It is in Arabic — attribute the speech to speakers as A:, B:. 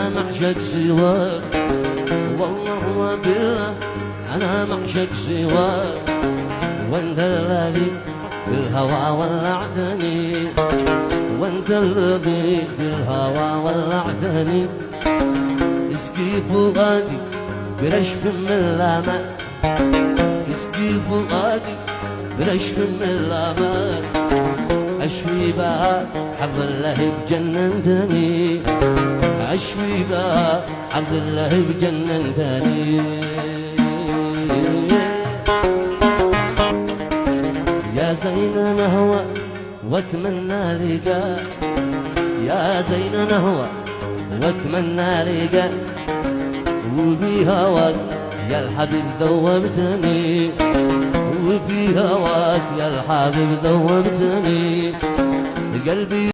A: أنا معشق سواك، والله وبالله أنا معشق سواك، وانت الذي بالهوى ولعتني، وانت الذي بالهوى ولعتني. اسقي فؤادي برشف من الأمان، اسقي فؤادي برشف من الأمان، أشفي بها حظ اللهب جننتني، أشفي بها حظ اللهب جننتني. يا زين نهوى واتمنى لقاء، يا زين نهوى واتمنى لقاء، وفي هواك يا الحبيب ذوبتني، وفي هواك يا الحبيب ذوبتني. قلبي